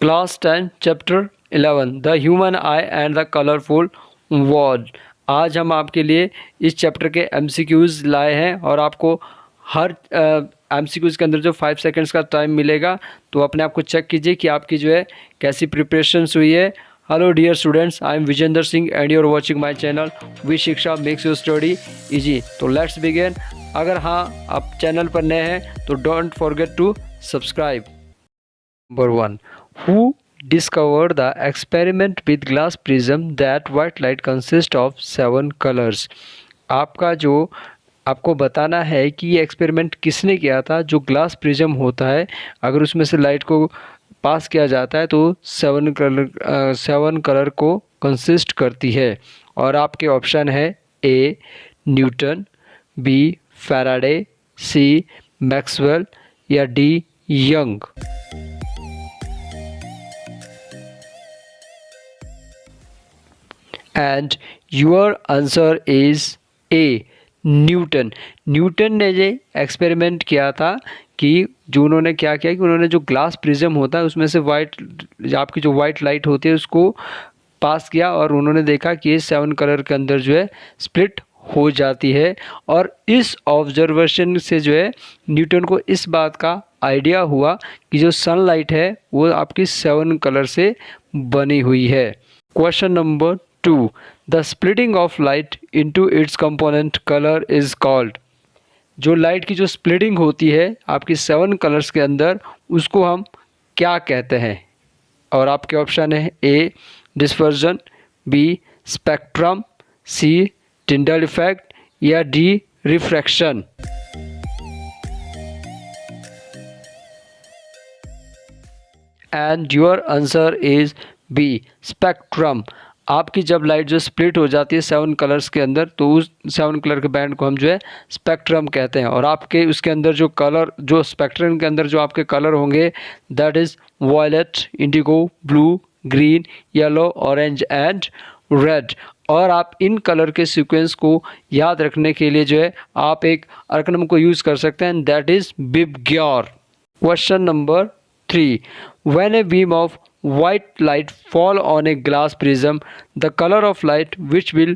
Class 10 chapter 11 the human I and the colourful world. आज हम आपके लिए इस चैप्टर के एमसीक्यूज़ लाए हैं और आपको हर एमसीक्यूज़ के अंदर जो 5 सेकंड्स का टाइम मिलेगा, तो अपने आप को चेक कीजिए कि आपकी जो है कैसी प्रिपरेशंस हुई है। Hello dear students, I am Vijendra Singh and you are watching my channel V Shiksha makes your study easy. तो लेट्स बिगिन। अगर हाँ आप चैनल पर नए हैं तो don't forget to subscribe. Number 1. Who discovered the experiment with glass prism that white light consists of 7 colors? आपको बताना है कि ये एक्सपेरिमेंट किसने किया था। जो ग्लास प्रिज्म होता है, अगर उसमें से लाइट को पास किया जाता है तो 7 कलर को कंसिस्ट करती है। और आपके ऑप्शन है A Newton, B Faraday, C Maxwell या D Young. And your answer is A Newton. Newton ने ये एक्सपेरिमेंट किया था कि जो उन्होंने क्या किया कि उन्होंने जो ग्लास प्रिज्म होता है उसमें से आपकी जो वाइट लाइट होती है उसको पास किया और उन्होंने देखा कि ये 7 कलर के अंदर जो है स्प्लिट हो जाती है। और इस ऑब्जर्वेशन से जो है न्यूटन को इस बात का आइडिया हुआ कि जो सनलाइट है वो आपकी 7 कलर से बनी हुई है। Question number 2. The splitting of light into its component color is called. जो लाइट की जो स्प्लिटिंग होती है आपकी 7 कलर्स के अंदर, उसको हम क्या कहते हैं? और आपके ऑप्शन है A dispersion, B spectrum, C Tyndall effect या D refraction. And your answer is B spectrum. आपकी जब लाइट जो स्प्लिट हो जाती है 7 कलर्स के अंदर, तो उस 7 कलर के बैंड को हम जो है स्पेक्ट्रम कहते हैं। और आपके उसके अंदर जो कलर, जो स्पेक्ट्रम के अंदर जो आपके कलर होंगे, that is violet, indigo, blue, green, yellow, orange and red. और आप इन कलर के सीक्वेंस को याद रखने के लिए जो है आप एक अर्कनम को यूज़ कर सकते हैं, that is VIBGYOR. Question number 3. When a beam of white light fall on a glass prism, the color of light which will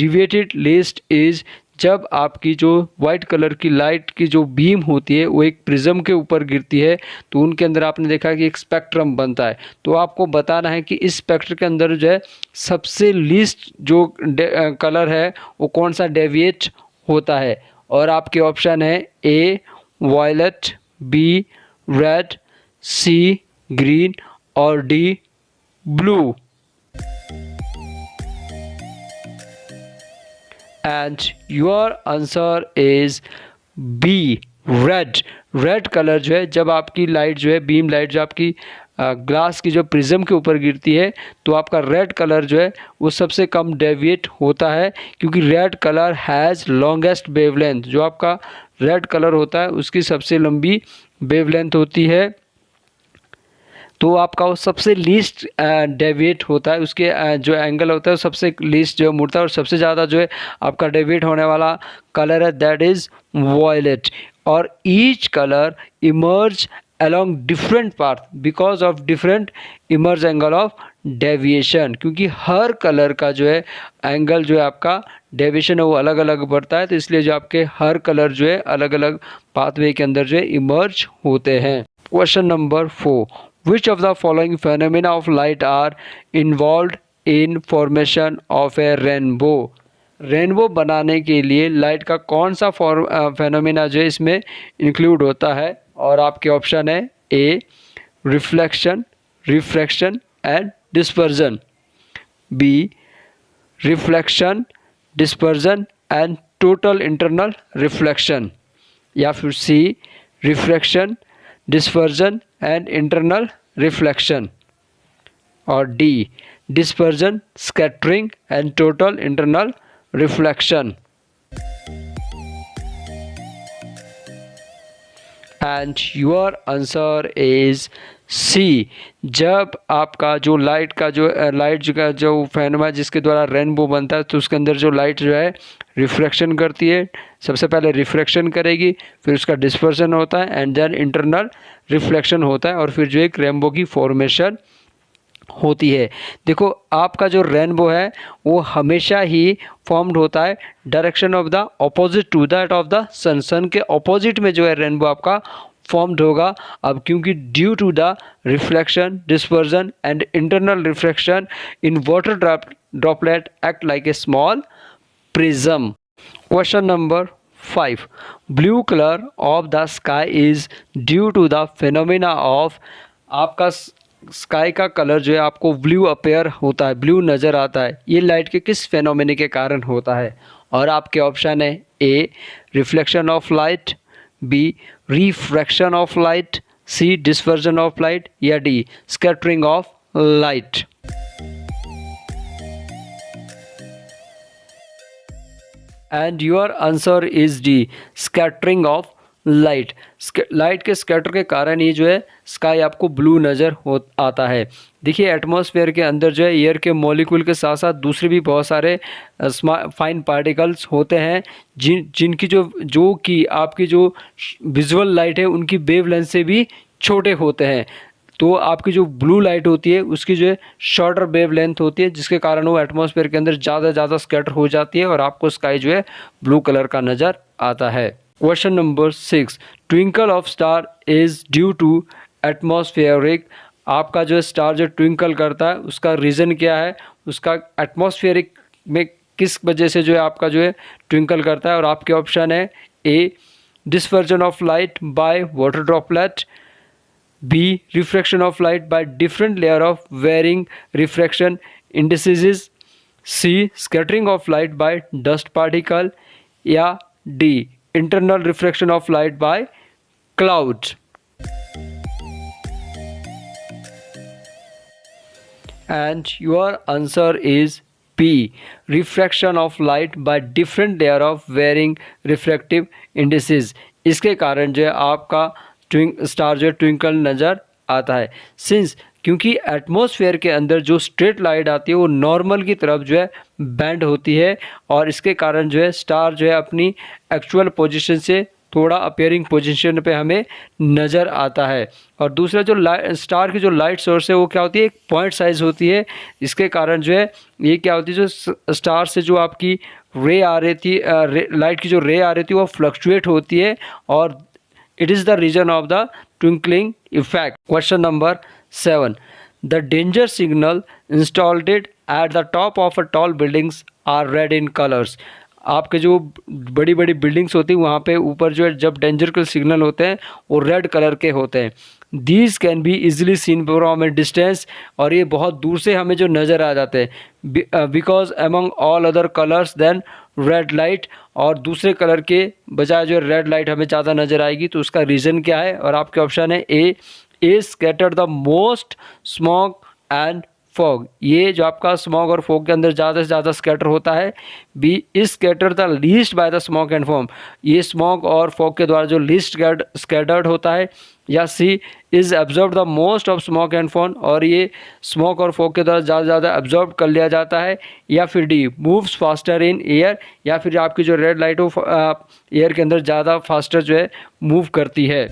deviate it least is. जब आपकी जो वाइट कलर की लाइट की जो बीम होती है वो एक प्रिज्म के ऊपर गिरती है, तो उनके अंदर आपने देखा कि एक स्पेक्ट्रम बनता है। तो आपको बताना है कि इस स्पेक्ट्रम के अंदर जो है सबसे लीस्ट जो कलर है वो कौन सा डेविएट होता है। और आपके ऑप्शन है A violet, B red, C green और D blue. And your answer is B red. Red colour जो है, जब आपकी लाइट जो है बीम लाइट जो आपकी ग्लास की जो प्रिज्म के ऊपर गिरती है, तो आपका रेड कलर जो है वो सबसे कम डेविएट होता है, क्योंकि red colour has longest wavelength. जो आपका रेड कलर होता है उसकी सबसे लंबी वेवलेंथ होती है, तो आपका वो सबसे लीस्ट डेविएट होता है। उसके जो एंगल होता है वो सबसे लीस्ट जो मुड़ता है, और सबसे ज़्यादा जो है आपका डेविएट होने वाला कलर है, दैट इज़ वॉयलेट। और each colour emerge along different path because of different emerge angle of deviation, क्योंकि हर कलर का जो है एंगल जो है आपका डेविएशन है वो अलग अलग बढ़ता है, तो इसलिए जो आपके हर कलर जो है अलग अलग पाथवे के अंदर जो है इमर्ज होते हैं। Question number 4. Which of the following phenomena of light are involved in formation of a rainbow? Rainbow बनाने के लिए लाइट का कौन सा फेनोमेना जो है इसमें इंक्लूड होता है। और आपके ऑप्शन है A reflection, refraction and dispersion, B reflection, dispersion and total internal reflection, या फिर C refraction, dispersion and internal reflection, और D dispersion, scattering and total internal reflection. And your answer is C. जब आपका जो light का जो phenomena जिसके द्वारा रेनबो बनता है, तो उसके अंदर जो लाइट जो है रिफ्रैक्शन करती है। सबसे पहले रिफ्रैक्शन करेगी, फिर उसका डिस्पर्सन होता है एंड देन इंटरनल रिफ्लेक्शन होता है, और फिर जो एक रेनबो की फॉर्मेशन होती है। देखो आपका जो रेनबो है वो हमेशा ही फॉर्म्ड होता है direction of the opposite to that of the sun. Sun के ऑपोजिट में जो है रेनबो आपका फॉर्म्ड होगा। अब क्योंकि due to the reflection, dispersion and internal reflection in water droplet act like a small prism. Question number 5, blue colour of the sky is due to the phenomena of. आपका sky का colour जो है आपको blue appear होता है, blue नज़र आता है, ये लाइट के किस फेनोमेना के कारण होता है? और आपके ऑप्शन है A reflection of light, B refraction of light, C dispersion of light, या D scattering of light. And your answer is D scattering of light. Light के स्कैटर के कारण ये जो है स्काई आपको ब्लू नज़र हो आता है। देखिए एटमॉस्फेयर के अंदर जो है एयर के मॉलिक्यूल के साथ साथ दूसरे भी बहुत सारे फाइन पार्टिकल्स होते हैं जिनकी जो कि आपकी जो विजुअल लाइट है उनकी वेवलेंथ से भी छोटे होते हैं। तो आपकी जो ब्लू लाइट होती है उसकी जो है शॉर्टर वेवलेंथ होती है, जिसके कारण वो एटमॉस्फेयर के अंदर ज़्यादा स्कैटर हो जाती है और आपको स्काई जो है ब्लू कलर का नज़र आता है। Question number 6, twinkle of star is due to atmospheric. आपका जो स्टार जो ट्विंकल करता है उसका रीज़न क्या है? उसका एटमॉस्फेयरिक में किस वजह से जो है आपका जो है ट्विंकल करता है? और आपके ऑप्शन है A dispersion of light by water droplet, B refraction of light by different layer of varying refraction indices, C scattering of light by dust particle, या D internal refraction of light by clouds। And your answer is B refraction of light by different layer of varying refractive indices। इसके कारण जो है आपका star जो twinkle नज़र आता है। सिंस क्योंकि एटमॉस्फेयर के अंदर जो स्ट्रेट लाइट आती है वो नॉर्मल की तरफ जो है बेंड होती है, और इसके कारण जो है स्टार जो है अपनी एक्चुअल पोजीशन से थोड़ा अपेयरिंग पोजीशन पे हमें नज़र आता है। और दूसरा जो स्टार की जो लाइट सोर्स है वो क्या होती है, एक पॉइंट साइज होती है। इसके कारण जो है ये क्या होती है, जो स्टार से जो आपकी रे आ रही थी, लाइट की जो रे आ रही थी वो फ्लक्चुएट होती है, और it is the reason of the twinkling effect. Question number 7, the danger signal installed at the top of a tall buildings are red in colours. आपके जो बड़ी बड़ी बिल्डिंग्स होती हैं वहाँ पे ऊपर जो है जब डेंजर के सिग्नल होते हैं वो रेड कलर के होते हैं। These can be easily seen from a distance, और ये बहुत दूर से हमें जो नज़र आ जाते हैं, because among all other colours then red light, और दूसरे कलर के बजाय जो रेड लाइट हमें ज़्यादा नज़र आएगी। तो उसका रीज़न क्या है? और आपके ऑप्शन है A scatter the most smog and fog. ये जो आपका स्मॉग और फॉग के अंदर ज़्यादा से ज़्यादा स्कैटर होता है। B is scatter the least by the smog and form, ये स्मॉग और फॉग के द्वारा जो लीस्ट स्कैटर्ड होता है। या C is absorb the most of smog and fog, और ये स्मॉग और फॉग के द्वारा ज़्यादा से ज़्यादा एब्जॉर्ब कर लिया जाता है। या फिर D moves faster in air, या फिर आपकी जो रेड लाइट हो एयर के अंदर ज़्यादा फास्टर जो है मूव करती है।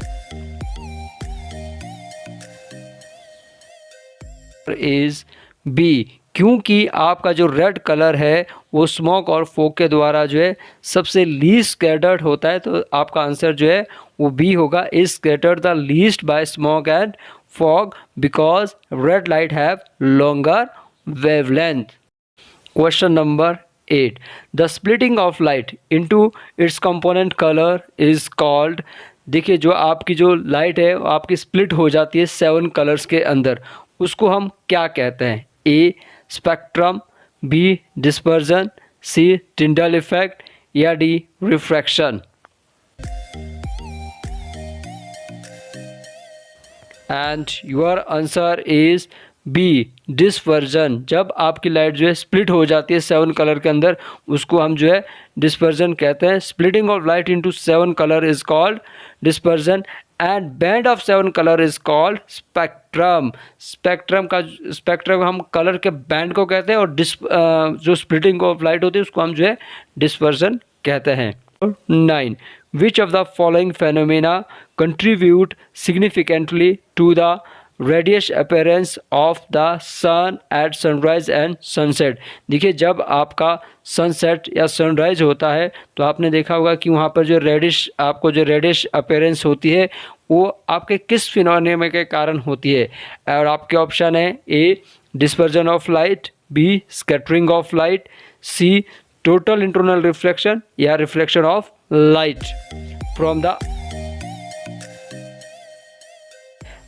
इज बी, क्योंकि आपका जो रेड कलर है वो स्मोक और फोक के द्वारा जो है सबसे लीस्ट स्कैटर्ड होता है। तो आपका आंसर जो है वो बी होगा, is scattered the least by smoke and fog because red light have longer wavelength. Question number 8, the splitting of light into its component colour is called. देखिए जो आपकी जो लाइट है आपकी स्प्लिट हो जाती है 7 कलर्स के अंदर, उसको हम क्या कहते हैं? A spectrum, B dispersion, C Tyndall effect, या D refraction. And your answer is B dispersion. जब आपकी लाइट जो है स्प्लिट हो जाती है 7 कलर के अंदर, उसको हम जो है डिस्पर्जन कहते हैं। Splitting of light into 7 colour is called dispersion and band of 7 colour is called spectrum. Spectrum हम कलर के बैंड को कहते हैं, और जो स्प्लिटिंग ऑफ लाइट होती है उसको हम जो है डिस्पर्सन कहते हैं। 9. Which of the following phenomena contribute significantly to the radius appearance of the sun at sunrise and sunset? देखिए, जब आपका सनसेट या सनराइज होता है तो आपने देखा होगा कि वहाँ पर जो रेडिश अपीयरेंस होती है वो आपके किस फिनोमेना के कारण होती है। और आपके ऑप्शन है A dispersion of light, B scattering of light, C total internal reflection या reflection of light from the,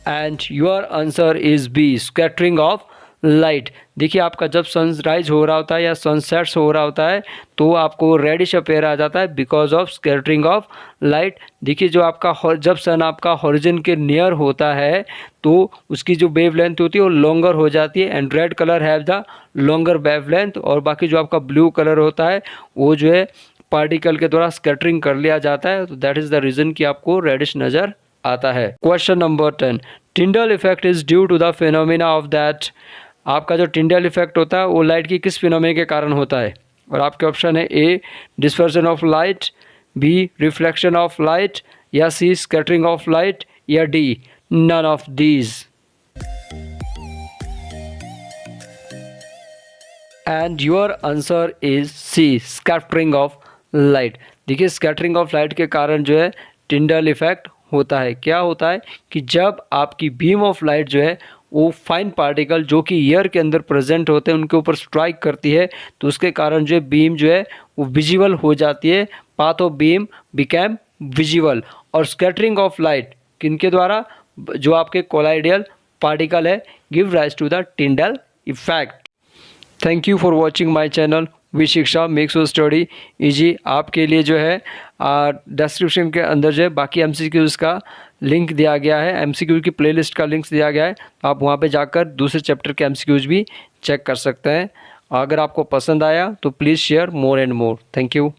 and your answer is B scattering of light. देखिए, आपका जब सनराइज हो रहा होता है या सनसेट्स हो रहा होता है तो आपको रेडिश अपेयर आ जाता है because of scattering of light. देखिए, जो आपका जब सन आपका हॉरिजन के नियर होता है तो उसकी जो वेव लेंथ होती है वो लॉन्गर हो जाती है, and red colour have the longer wave length, और बाकी जो आपका ब्लू कलर होता है वो जो है पार्टिकल के द्वारा स्कैटरिंग कर लिया जाता है। तो दैट इज द रीजन कि आपको रेडिश नजर आता है। Question number 10. Tyndall effect is due to the phenomena of that. आपका जो टिंडल इफेक्ट होता है वो लाइट की किस फिनोमेना के कारण होता है? और आपके ऑप्शन है A dispersion of light, B reflection of light, या सी स्कैटरिंग ऑफ लाइट, या D none of these. And your answer is C scattering of light. देखिए, स्कैटरिंग ऑफ लाइट के कारण जो है टिंडल इफेक्ट होता है। क्या होता है कि जब आपकी बीम ऑफ लाइट जो है वो फाइन पार्टिकल जो कि एयर के अंदर प्रेजेंट होते हैं उनके ऊपर स्ट्राइक करती है तो उसके कारण जो बीम जो है वो विजिबल हो जाती है, path of beam became visible. और स्कैटरिंग ऑफ लाइट किनके द्वारा? जो आपके कोलाइडियल पार्टिकल है, give rise to the Tyndall effect. Thank you for watching my channel V Shiksha makes your study easy. आपके लिए जो है डिस्क्रिप्शन के अंदर जो है बाकी एमसीक्यूज़ का लिंक दिया गया है, एमसीक्यू की प्लेलिस्ट का लिंक दिया गया है, आप वहाँ पे जाकर दूसरे चैप्टर के एमसीक्यूज़ भी चेक कर सकते हैं। अगर आपको पसंद आया तो please share more and more. Thank you.